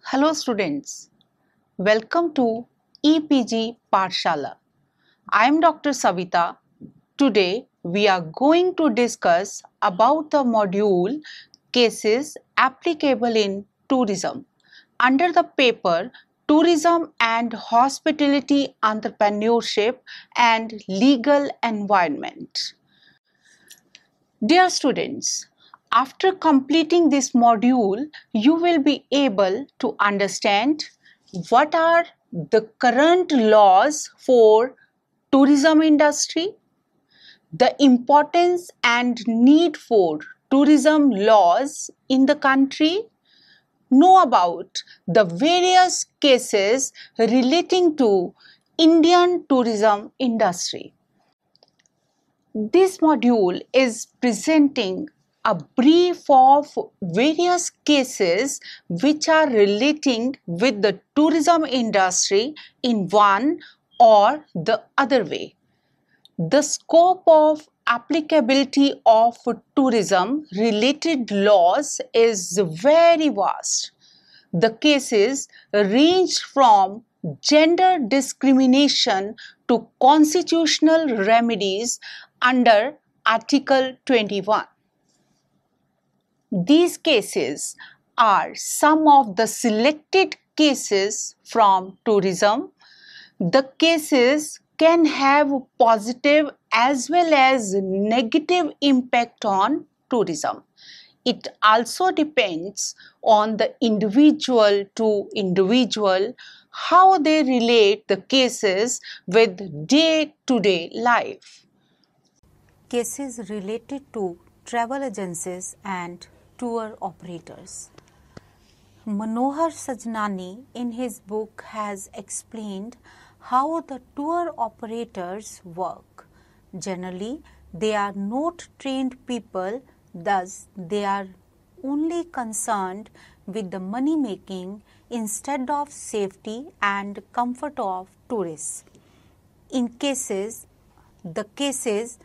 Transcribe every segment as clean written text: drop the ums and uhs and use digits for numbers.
Hello students, welcome to EPG Pathshala. I am Dr. Savita. Today we are going to discuss about the module cases applicable in tourism under the paper Tourism and Hospitality Entrepreneurship and Legal Environment. Dear students, after completing this module, you will be able to understand what are the current laws for tourism industry, the importance and need for tourism laws in the country, know about the various cases relating to Indian tourism industry. This module is presenting a brief of various cases which are relating with the tourism industry in one or the other way. The scope of applicability of tourism related laws is very vast. The cases range from gender discrimination to constitutional remedies under Article 21. These cases are some of the selected cases from tourism. The cases can have positive as well as negative impact on tourism. It also depends on the individual to individual how they relate the cases with day-to-day life. Cases related to travel agencies and tour operators. Manohar Sajnani in his book has explained how the tour operators work. Generally, they are not trained people, thus they are only concerned with the money making instead of safety and comfort of tourists. The cases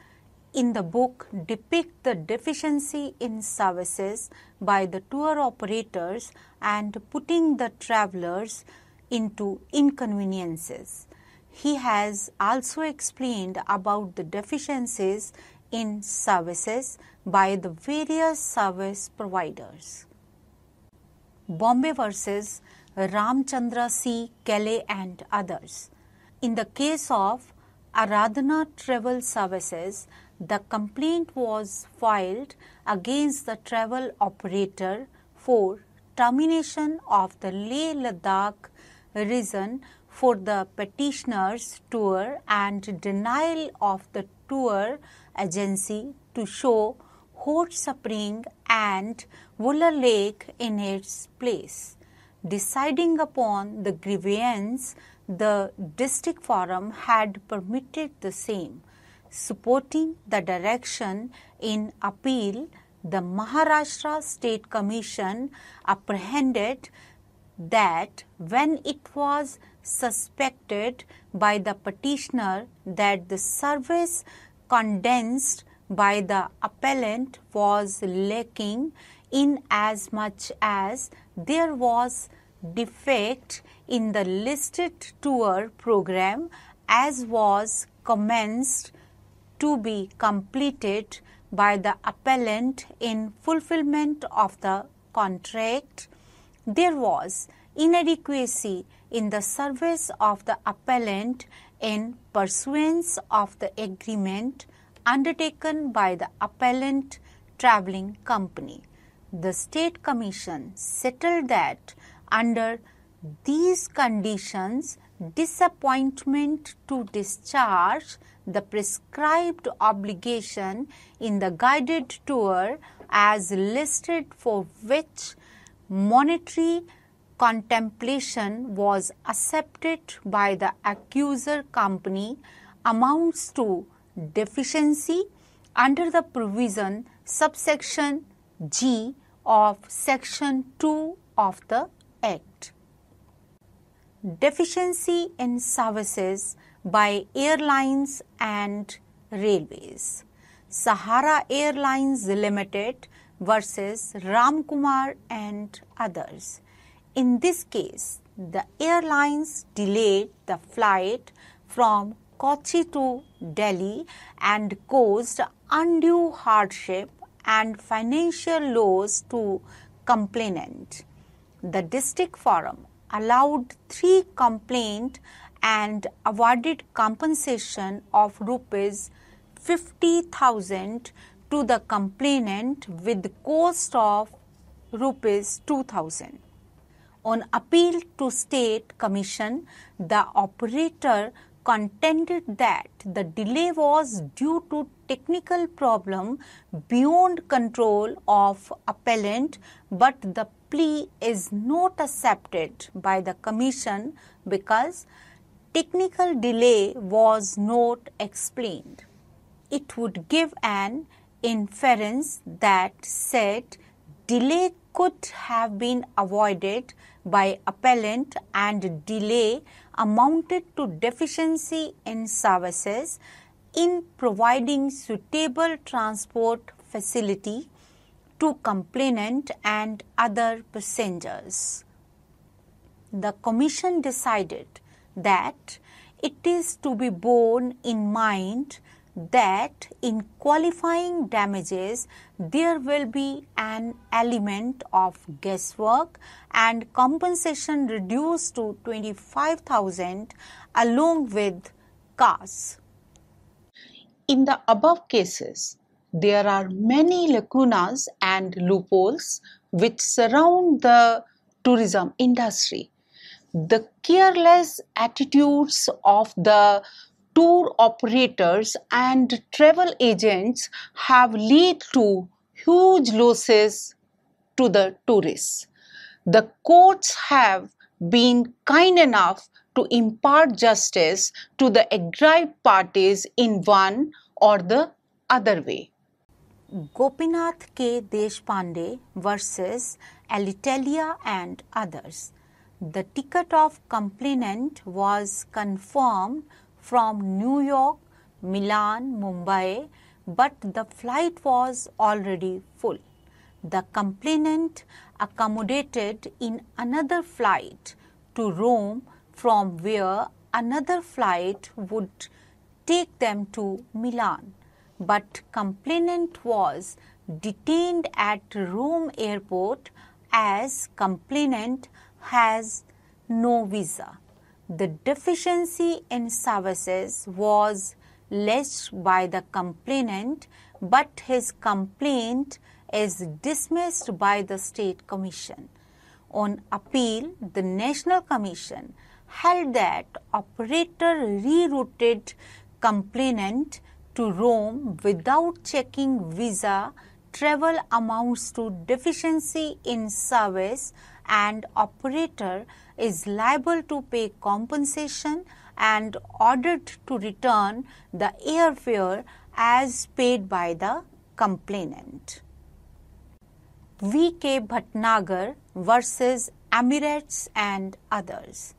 in the book depict the deficiency in services by the tour operators and putting the travelers into inconveniences. He has also explained about the deficiencies in services by the various service providers. Bombay versus Ramchandra C. Kale and others. In the case of Aradhana Travel Services, the complaint was filed against the travel operator for termination of the Leh Ladakh region for the petitioner's tour and denial of the tour agency to show hot spring and Wuller Lake in its place. Deciding upon the grievance, the district forum had permitted the same. Supporting the direction in appeal, the Maharashtra State Commission apprehended that when it was suspected by the petitioner that the service condensed by the appellant was lacking in as much as there was defect in the listed tour program as was commenced to be completed by the appellant in fulfillment of the contract, there was inadequacy in the service of the appellant in pursuance of the agreement undertaken by the appellant travelling company. The State Commission settled that under these conditions, disappointment to discharge the prescribed obligation in the guided tour as listed for which monetary contemplation was accepted by the accuser company amounts to deficiency under the provision subsection G of section 2 of the Act. Deficiency in services by airlines and railways. Sahara Airlines Limited versus Ramkumar and others. In this case, the airlines delayed the flight from Kochi to Delhi and caused undue hardship and financial loss to complainant. The district forum allowed 3 complaints and awarded compensation of rupees 50,000 to the complainant with the cost of rupees 2,000. On appeal to State Commission, the operator contended that the delay was due to technical problem beyond control of appellant, but the plea is not accepted by the Commission because technical delay was not explained. It would give an inference that said delay could have been avoided by appellant and delay amounted to deficiency in services in providing suitable transport facility to complainant and other passengers. The Commission decided that it is to be borne in mind that in qualifying damages there will be an element of guesswork and compensation reduced to 25,000 along with costs. In the above cases, there are many lacunas and loopholes which surround the tourism industry. The careless attitudes of the tour operators and travel agents have led to huge losses to the tourists. The courts have been kind enough to impart justice to the aggrieved parties in one or the other way. Gopinath K. Deshpande versus Alitalia and others. The ticket of complainant was confirmed from New York, Milan, Mumbai, but the flight was already full. The complainant accommodated in another flight to Rome from where another flight would take them to Milan. But complainant was detained at Rome airport as complainant has no visa. The deficiency in services was alleged by the complainant, but his complaint is dismissed by the State Commission. On appeal, the National Commission held that operator rerouted complainant to Rome without checking visa. Travel amounts to deficiency in service and operator is liable to pay compensation and ordered to return the airfare as paid by the complainant. V.K. Bhatnagar versus Emirates and others.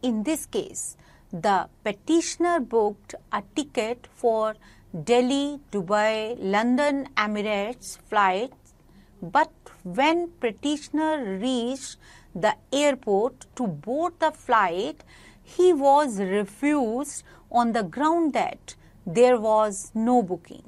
In this case, the petitioner booked a ticket for Delhi, Dubai, London Emirates flights, but when petitioner reached the airport to board the flight, he was refused on the ground that there was no booking.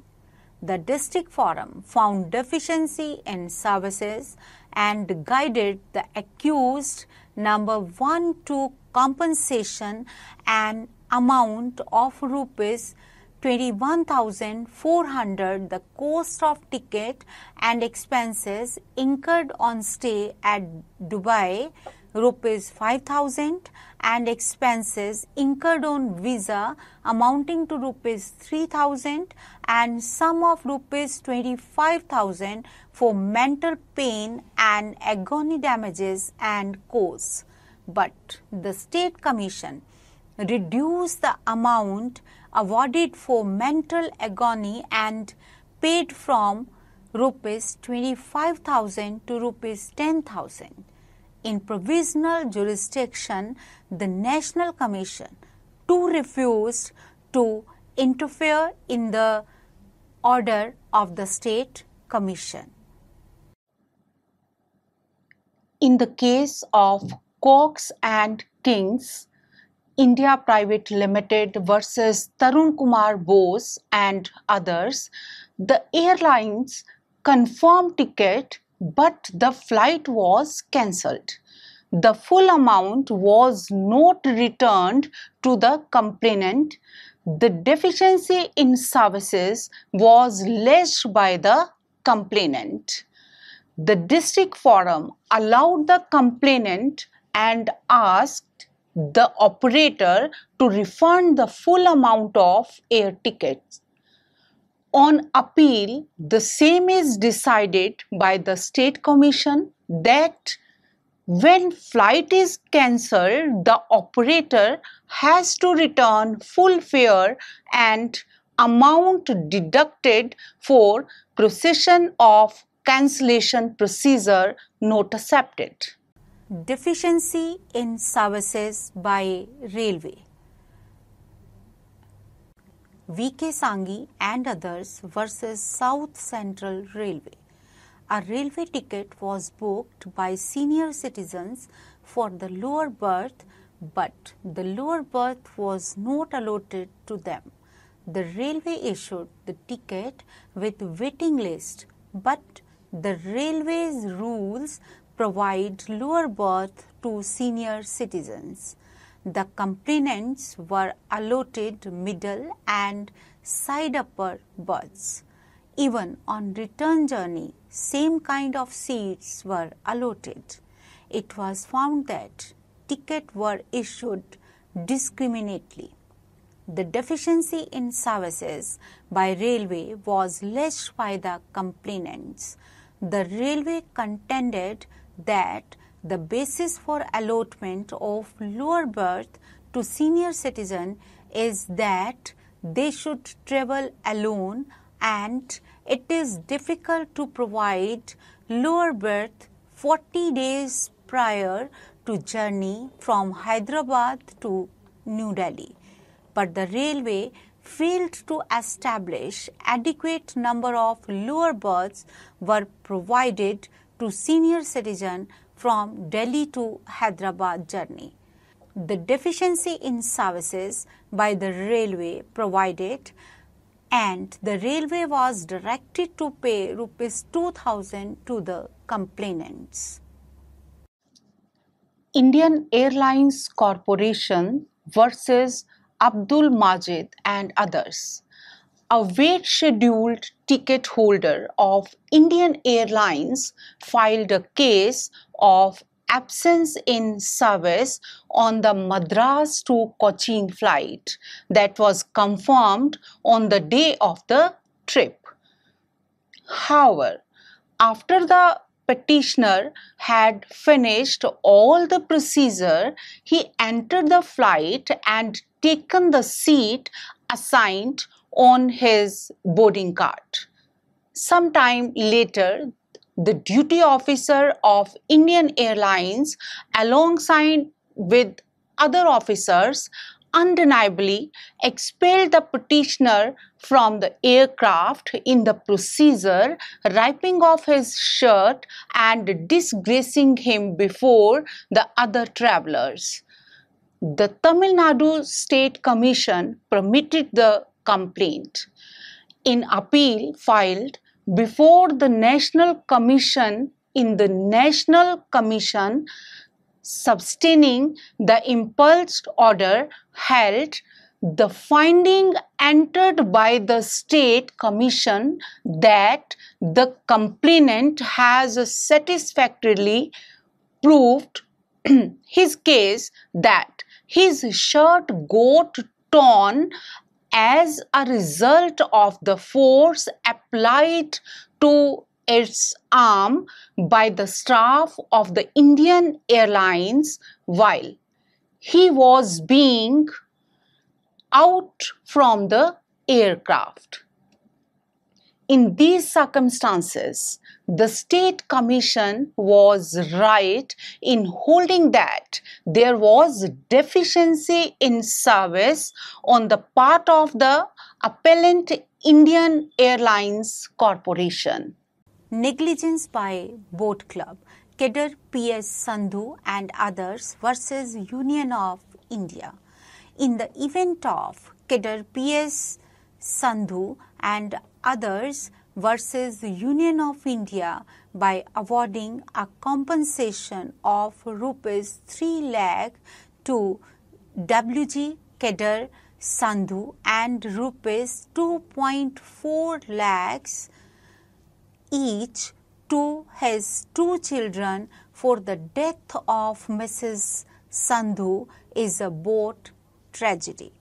The district forum found deficiency in services and guided the accused number 1 to compensation an amount of rupees 21,400, the cost of ticket and expenses incurred on stay at Dubai, rupees 5,000, and expenses incurred on visa amounting to rupees 3,000 and sum of rupees 25,000 for mental pain and agony damages and costs. But the State Commission reduced the amount awarded for mental agony and paid from rupees 25,000 to rupees 10,000. In provisional jurisdiction, the National Commission too refused to interfere in the order of the State Commission. in the case of Cox and Kings, India Private Limited versus Tarun Kumar Bose and others, the airlines confirmed ticket but the flight was cancelled. The full amount was not returned to the complainant. The deficiency in services was alleged by the complainant. The district forum allowed the complainant and asked the operator to refund the full amount of air tickets. On appeal, the same is decided by the State Commission that when flight is cancelled, the operator has to return full fare and amount deducted for procession of cancellation procedure not accepted. Deficiency in services by railway. V.K. Sanghi and others versus South Central Railway. A railway ticket was booked by senior citizens for the lower berth, but the lower berth was not allotted to them. The railway issued the ticket with waiting list, but the railway's rules provide lower berth to senior citizens. The complainants were allotted middle and side upper berths. Even on return journey, same kind of seats were allotted. It was found that tickets were issued discriminately. The deficiency in services by railway was alleged by the complainants. The railway contended that the basis for allotment of lower berth to senior citizen is that they should travel alone, and it is difficult to provide lower berth 40 days prior to journey from Hyderabad to New Delhi. But the railway failed to establish adequate number of lower berths were provided to senior citizen from Delhi to Hyderabad journey. The deficiency in services by the railway provided, and the railway was directed to pay Rs 2,000 to the complainants. Indian Airlines Corporation versus Abdul Majid and others. A wait scheduled ticket holder of Indian Airlines filed a case of absence in service on the Madras to Cochin flight that was confirmed on the day of the trip. However, after the petitioner had finished all the procedure, he entered the flight and taken the seat assigned on his boarding card. Sometime later, the duty officer of Indian Airlines, alongside with other officers, undeniably expelled the petitioner from the aircraft in the procedure, ripping off his shirt and disgracing him before the other travelers. The Tamil Nadu State Commission permitted the complaint. In appeal filed before the National Commission in the National Commission sustaining the impulsed order held, the finding entered by the State Commission that the complainant has satisfactorily proved his case that his shirt got torn as a result of the force applied to its arm by the staff of the Indian Airlines while he was being out from the aircraft. In these circumstances, the State Commission was right in holding that there was deficiency in service on the part of the appellant Indian Airlines Corporation. Negligence by Boat Club. Kedar P.S. Sandhu and others versus Union of India. In the event of Kedar P.S. Sandhu and others versus Union of India, by awarding a compensation of rupees 3 lakh to W.G. Kedar Sandhu and rupees 2.4 lakhs each to his two children for the death of Mrs. Sandhu is a boat tragedy.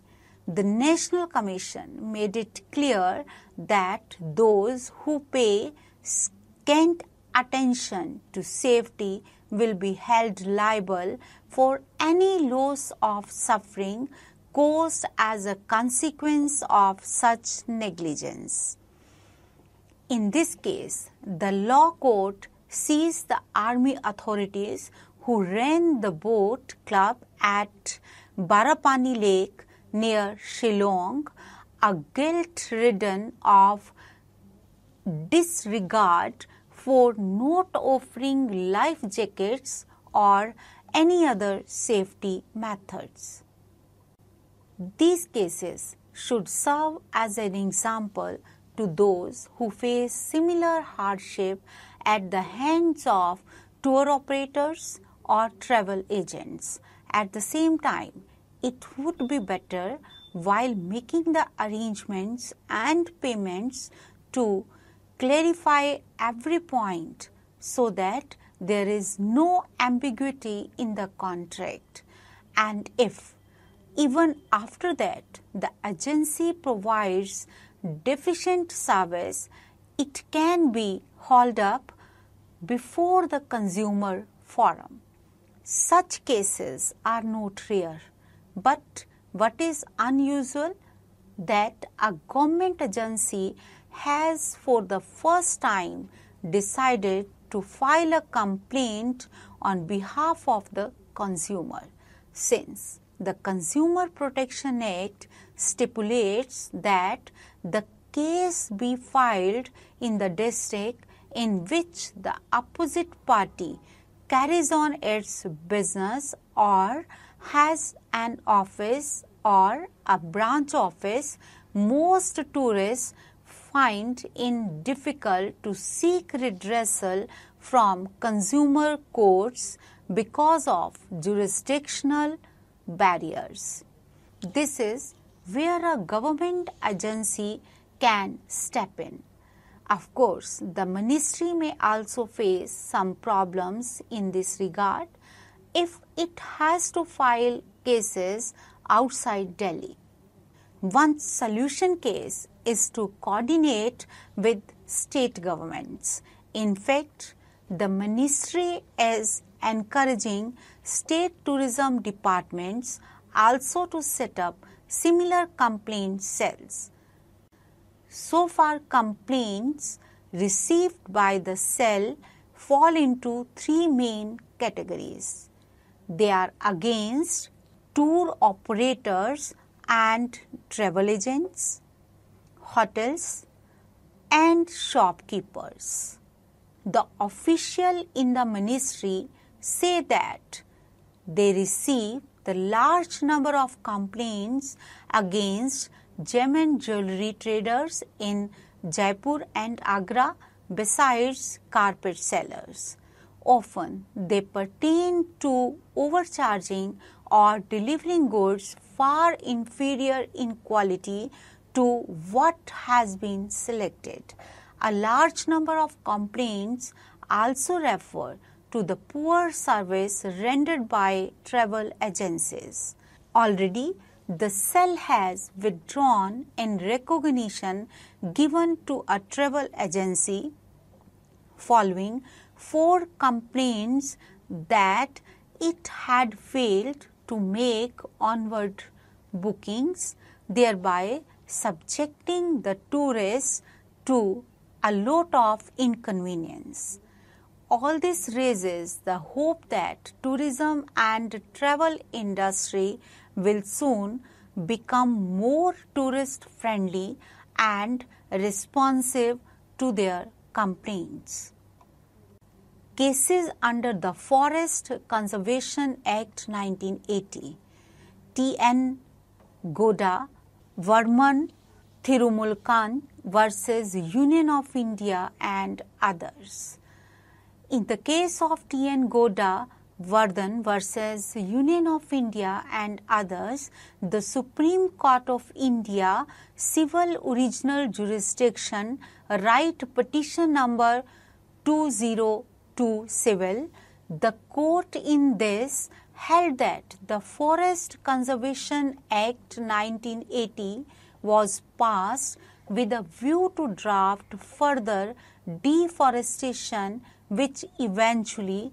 The National Commission made it clear that those who pay scant attention to safety will be held liable for any loss of suffering caused as a consequence of such negligence. In this case, the law court seized the army authorities who ran the boat club at Barapani Lake near Shillong, a guilt-ridden of disregard for not offering life jackets or any other safety methods. These cases should serve as an example to those who face similar hardship at the hands of tour operators or travel agents. At the same time, it would be better while making the arrangements and payments to clarify every point so that there is no ambiguity in the contract, and if even after that the agency provides deficient service, it can be hauled up before the consumer forum. Such cases are not rare, but what is unusual that a government agency has for the first time decided to file a complaint on behalf of the consumer, since the Consumer Protection Act stipulates that the case be filed in the district in which the opposite party carries on its business or has an office or a branch office. Most tourists find it difficult to seek redressal from consumer courts because of jurisdictional barriers. This is where a government agency can step in. Of course, the ministry may also face some problems in this regard if it has to file cases outside Delhi. One solution case is to coordinate with state governments. In fact, the ministry is encouraging state tourism departments also to set up similar complaint cells. So far, complaints received by the cell fall into three main categories. They are against tour operators and travel agents, hotels, and shopkeepers. The official in the ministry say that they receive the large number of complaints against gem and jewelry traders in Jaipur and Agra besides carpet sellers. Often they pertain to overcharging or delivering goods far inferior in quality to what has been selected. A large number of complaints also refer to the poor service rendered by travel agencies. Already, the cell has withdrawn in recognition given to a travel agency following 4 complaints that it had failed to make onward bookings, thereby subjecting the tourists to a lot of inconvenience. All this raises the hope that tourism and travel industry will soon become more tourist friendly and responsive to their complaints. Cases under the Forest Conservation Act 1980, T.N. Goda, Varman Thirumulkan versus Union of India and others. In the case of T.N. Goda, Vardhan versus Union of India and others, the Supreme Court of India Civil Original Jurisdiction Right Petition number 202 Civil, the court in this held that the Forest Conservation Act 1980 was passed with a view to draft further deforestation, which eventually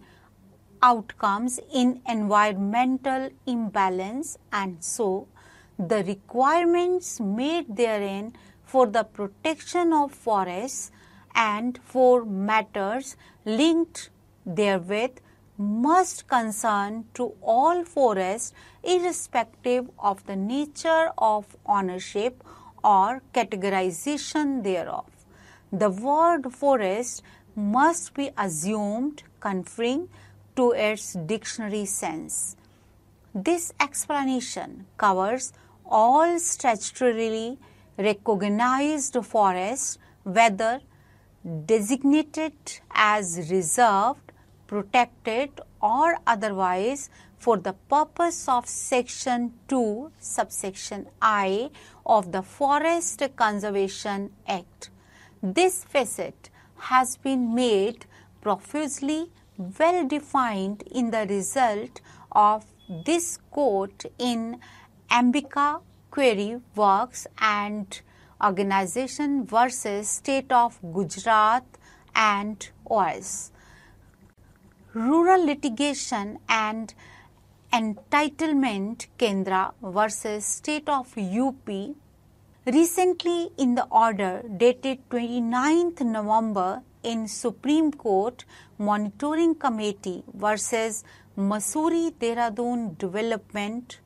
outcomes in environmental imbalance, and so the requirements made therein for the protection of forests and for matters linked therewith must concern to all forests irrespective of the nature of ownership or categorization thereof. The word forest must be assumed conferring to its dictionary sense. This explanation covers all statutorily recognized forests, whether designated as reserved, protected or otherwise for the purpose of Section 2, subsection I of the Forest Conservation Act. This facet has been made profusely well defined in the result of this court in Ambika Query Works and Organization versus State of Gujarat and OS. Rural Litigation and Entitlement Kendra versus State of UP. Recently, in the order dated 29th November in Supreme Court Monitoring Committee versus Mussoorie Dehradun Development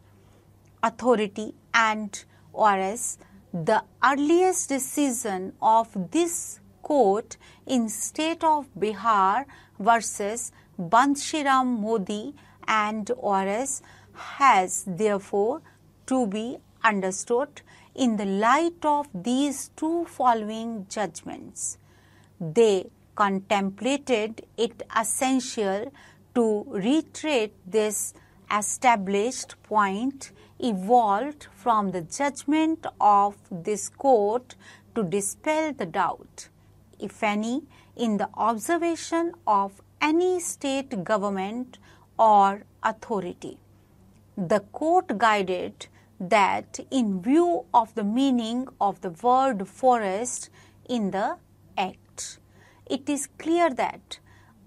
Authority and ORS, the earliest decision of this court in State of Bihar versus Banshiram Modi and ORS has therefore to be understood in the light of these two following judgments. They contemplated it essential to reiterate this established point evolved from the judgment of this court to dispel the doubt, if any, in the observation of any state government or authority. The court guided that in view of the meaning of the word forest in the Act, it is clear that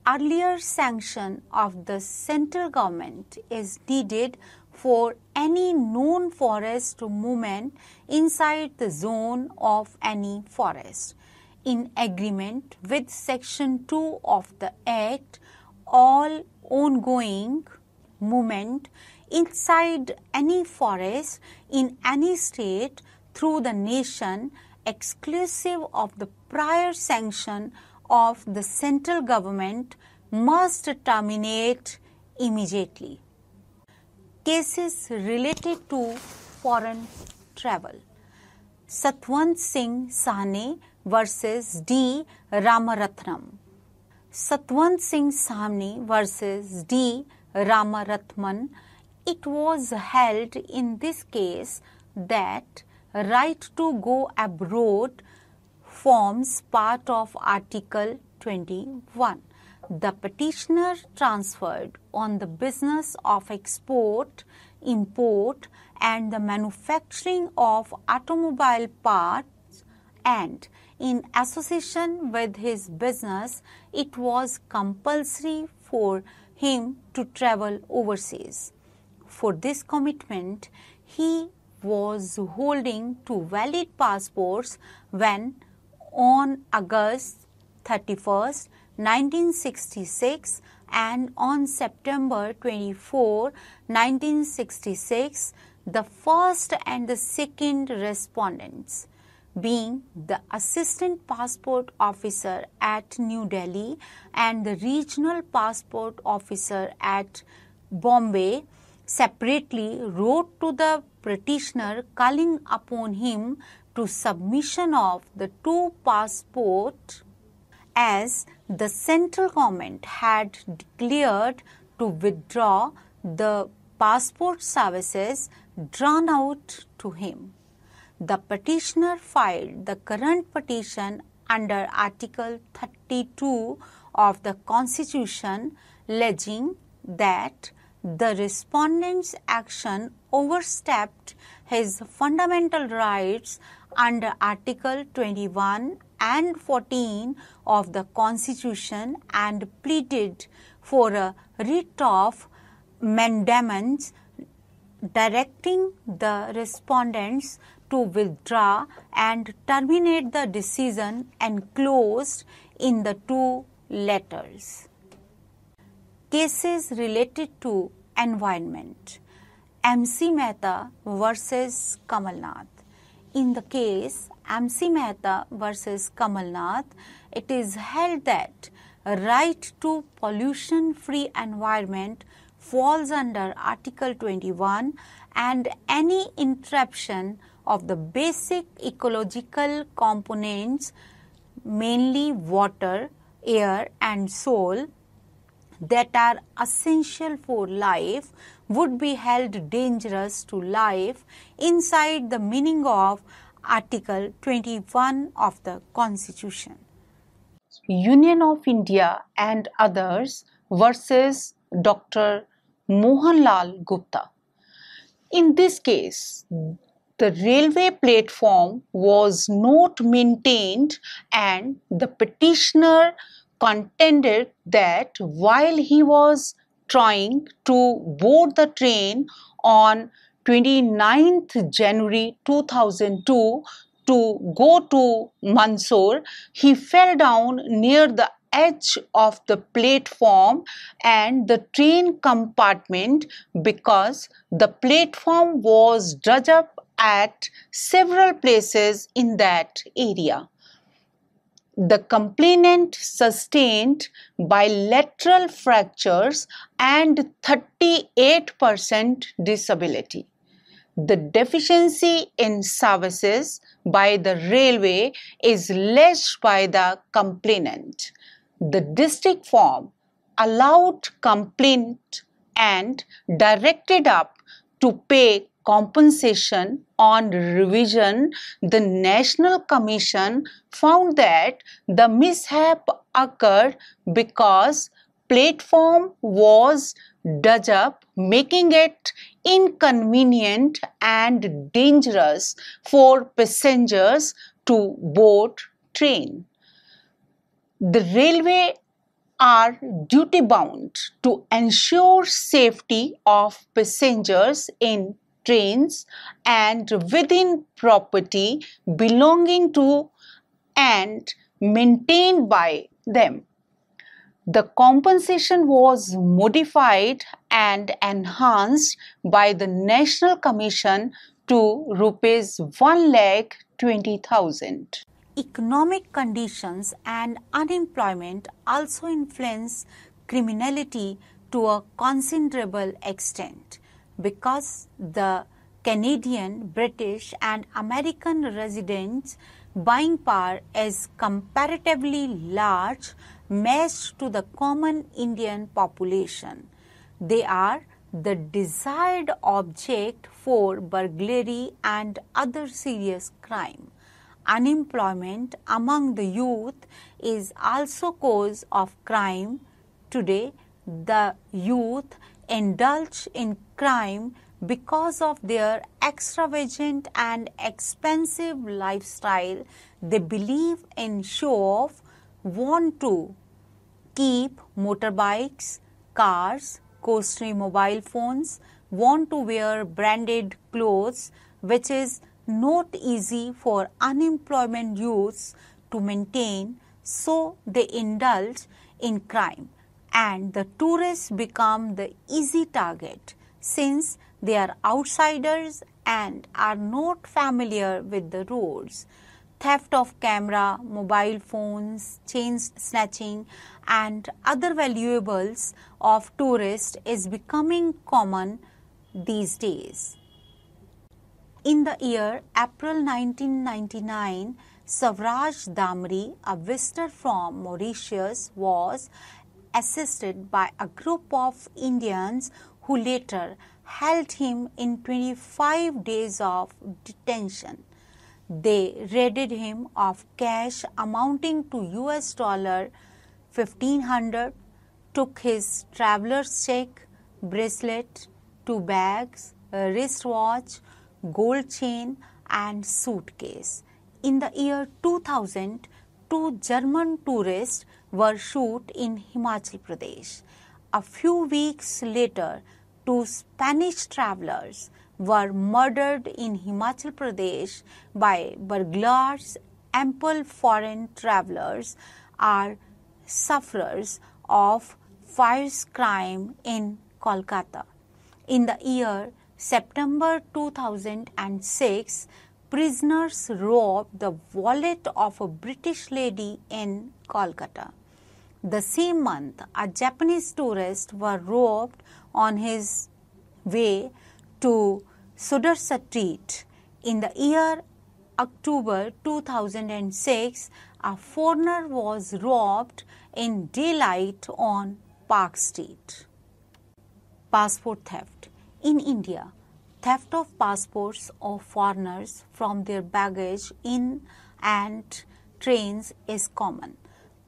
earlier sanction of the central government is needed for any known forest movement inside the zone of any forest. In agreement with Section 2 of the Act, all ongoing movement inside any forest in any state through the nation, exclusive of the prior sanction of the central government, must terminate immediately. Cases related to foreign travel. Satwant Singh Sahni versus D. Ramaratnam. Satwant Singh Sahni versus D. Ramaratnam. It was held in this case that right to go abroad forms part of Article 21. The petitioner transferred on the business of export, import and the manufacturing of automobile parts, and in association with his business, it was compulsory for him to travel overseas. For this commitment, he was holding two valid passports when on August 31st, 1966 and on September 24, 1966, the first and the second respondents being the Assistant Passport Officer at New Delhi and the Regional Passport Officer at Bombay, separately wrote to the petitioner calling upon him to submission of the two passports, as the central government had declared to withdraw the passport services drawn out to him. The petitioner filed the current petition under Article 32 of the Constitution, alleging that the respondent's action overstepped his fundamental rights under Article 21 and 14 of the Constitution and pleaded for a writ of mandamus directing the respondents to withdraw and terminate the decision enclosed in the two letters. Cases related to environment. MC Mehta versus Kamalnath. In the case MC Mehta versus Kamalnath, it is held that a right to pollution-free environment falls under Article 21, and any interruption of the basic ecological components, mainly water, air and soil, that are essential for life would be held dangerous to life inside the meaning of Article 21 of the Constitution. Union of India and others versus Dr. Mohanlal Gupta. In this case, the railway platform was not maintained, and the petitioner contended that while he was trying to board the train on 29th January 2002 to go to Mysore, he fell down near the edge of the platform and the train compartment because the platform was dug up at several places in that area. The complainant sustained bilateral fractures and 38% disability. The deficiency in services by the railway is alleged by the complainant. The district form allowed complaint and directed up to pay compensation. On revision, the National Commission found that the mishap occurred because platform was dug up, making it inconvenient and dangerous for passengers to board train. The railway are duty bound to ensure safety of passengers in trains and within property belonging to and maintained by them. The compensation was modified and enhanced by the National Commission to Rs 1,20,000. Economic conditions and unemployment also influence criminality to a considerable extent, because the Canadian, British and American residents' buying power is comparatively large matched to the common Indian population. They are the desired object for burglary and other serious crime. Unemployment among the youth is also cause of crime. Today, the youth indulge in crime because of their extravagant and expensive lifestyle. They believe in show-off, want to keep motorbikes, cars, costly mobile phones, want to wear branded clothes, which is not easy for unemployment youths to maintain, so they indulge in crime, and the tourists become the easy target since they are outsiders and are not familiar with the roads. theft of camera, mobile phones, chain snatching, and other valuables of tourists is becoming common these days. In the year April 1999, Savraj Damri, a visitor from Mauritius, was assisted by a group of Indians who later held him in 25 days of detention. They raided him of cash amounting to US dollar 1500, took his traveler's check, bracelet, 2 bags, a wristwatch, gold chain and suitcase. In the year 2000, 2 German tourists were shot in Himachal Pradesh. A few weeks later, 2 Spanish travelers were murdered in Himachal Pradesh by burglars. Ample foreign travelers are sufferers of fierce crime in Kolkata. In the year September 2006, prisoners robbed the wallet of a British lady in Kolkata. The same month, a Japanese tourist was robbed on his way to Sudarsa Street. In the year October 2006, a foreigner was robbed in daylight on Park Street. Passport theft. In India, theft of passports of foreigners from their baggage in and trains is common.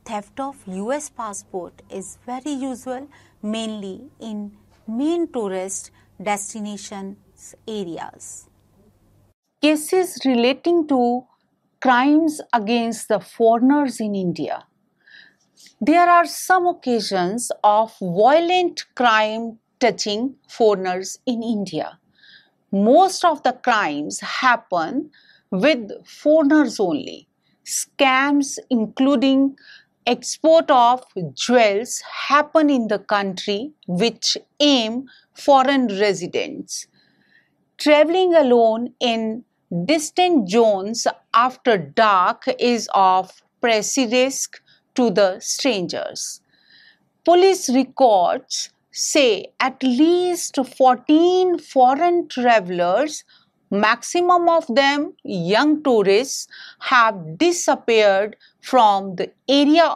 Theft of US passport is very usual, mainly in main tourist destinations areas. Cases relating to crimes against the foreigners in India. There are some occasions of violent crime touching foreigners in India. Most of the crimes happen with foreigners only. Scams including export of jewels happen in the country which aim foreign residents. Traveling alone in distant zones after dark is of pressing risk to the strangers. Police records say at least 14 foreign travelers, maximum of them young tourists, have disappeared from the area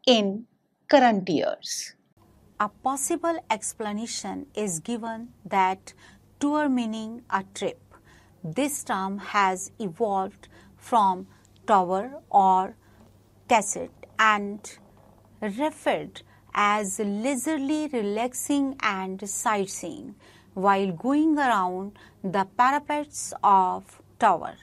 in current years. A possible explanation is given that tour meaning a trip. This term has evolved from tour or cassette and referred as leisurely relaxing and sightseeing while going around the parapets of tower.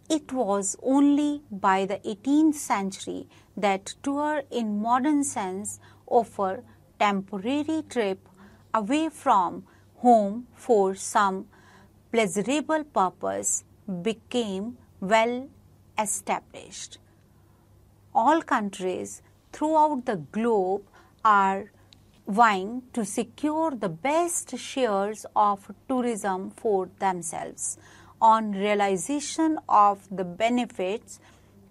It was only by the 18th century that tour in modern sense offer temporary trip away from home for some pleasurable purpose became well established. All countries throughout the globe are vying to secure the best shares of tourism for themselves on realization of the benefits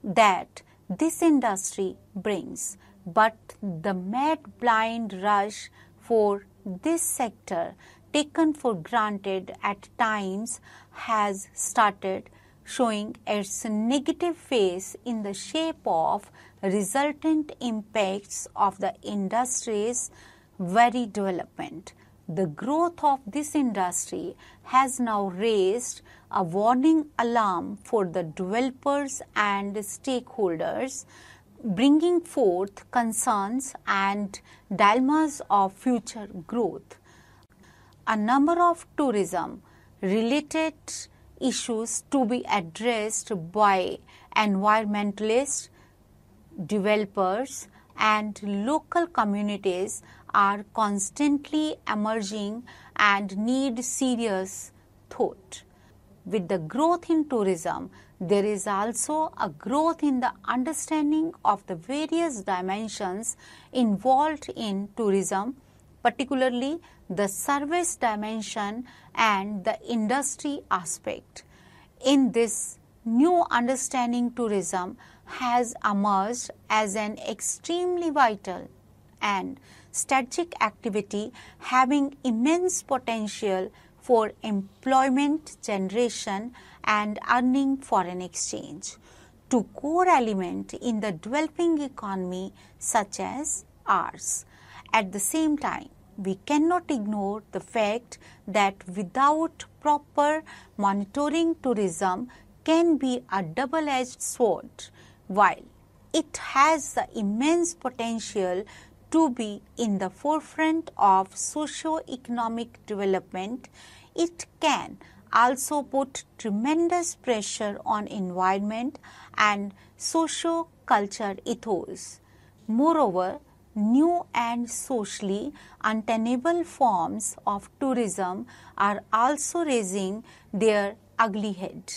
that this industry brings. But the mad blind rush for this sector, taken for granted at times, has started showing its negative face in the shape of resultant impacts of the industry's very development. The growth of this industry has now raised a warning alarm for the developers and stakeholders, bringing forth concerns and dilemmas of future growth. A number of tourism related issues to be addressed by environmentalists, developers and local communities are constantly emerging and need serious thought. With the growth in tourism, there is also a growth in the understanding of the various dimensions involved in tourism, particularly the service dimension and the industry aspect. In this new understanding tourism has emerged as an extremely vital and strategic activity having immense potential for employment generation and earning foreign exchange to core element in the developing economy such as ours. At the same time, we cannot ignore the fact that without proper monitoring, tourism can be a double-edged sword. While it has the immense potential to be in the forefront of socio-economic development, it can also put tremendous pressure on environment and socio-culture ethos. Moreover, new and socially untenable forms of tourism are also raising their ugly head.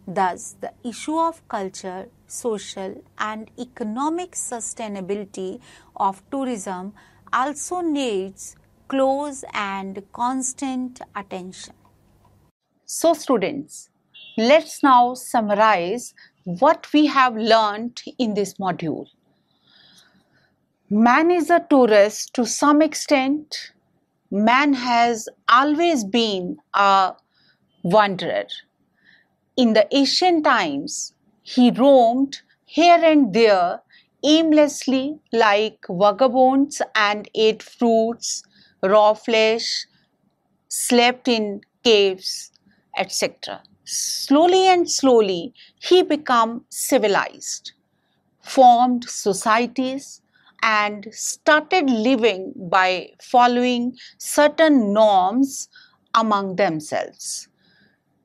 Thus, the issue of culture, social and economic sustainability of tourism also needs close and constant attention. So students, let's now summarize what we have learned in this module. Man is a tourist to some extent. Man has always been a wanderer. In the ancient times, he roamed here and there aimlessly like vagabonds and ate fruits, raw flesh, slept in caves, etc. Slowly and slowly, he became civilized, formed societies, and started living by following certain norms among themselves.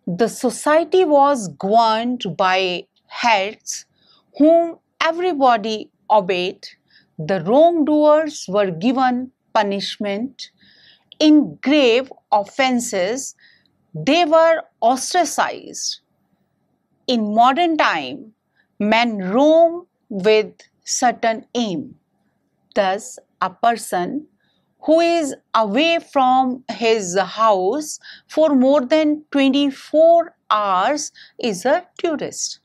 The society was governed by heads whom everybody obeyed. The wrongdoers were given punishment. In grave offenses, they were ostracized. In modern time, men roam with certain aim. Thus, a person who is away from his house for more than 24 hours is a tourist.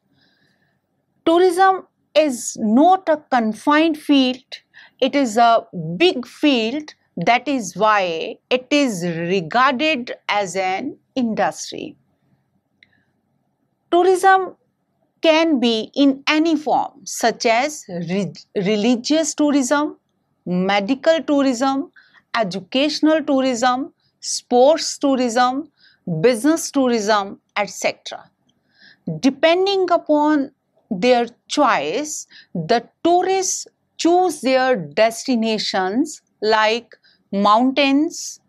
Tourism is not a confined field, it is a big field. That is why it is regarded as an industry. Tourism can be in any form, such as religious tourism, medical tourism, educational tourism, sports tourism, business tourism, etc. Depending upon their choice, the tourists choose their destinations like mountains,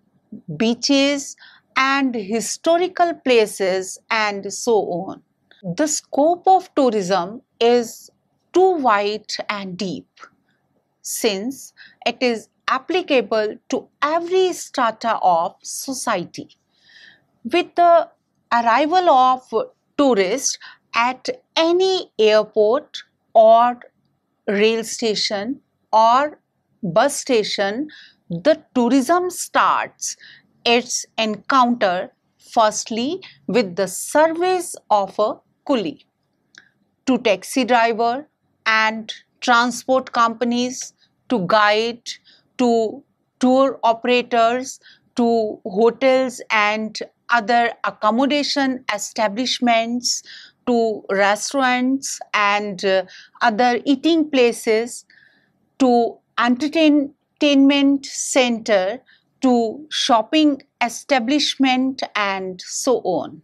beaches, and historical places, and so on. The scope of tourism is too wide and deep, since it is applicable to every strata of society. With the arrival of tourists at any airport or rail station or bus station, the tourism starts its encounter firstly with the service of a coolie, to taxi driver and transport companies, to guide, to tour operators, to hotels and other accommodation establishments, to restaurants and other eating places, to entertainment center, to shopping establishment, and so on.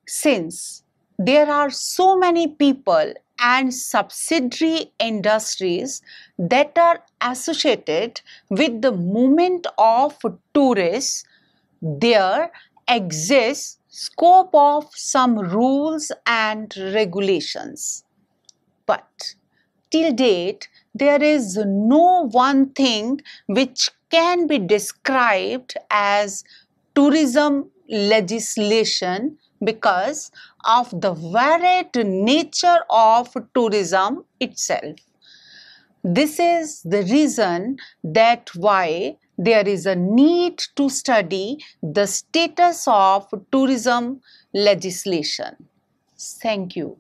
Since there are so many people and subsidiary industries that are associated with the movement of tourists, there exists scope of some rules and regulations. But till date, there is no one thing which can be described as tourism legislation because of the varied nature of tourism itself. This is the reason that why there is a need to study the status of tourism legislation. Thank you.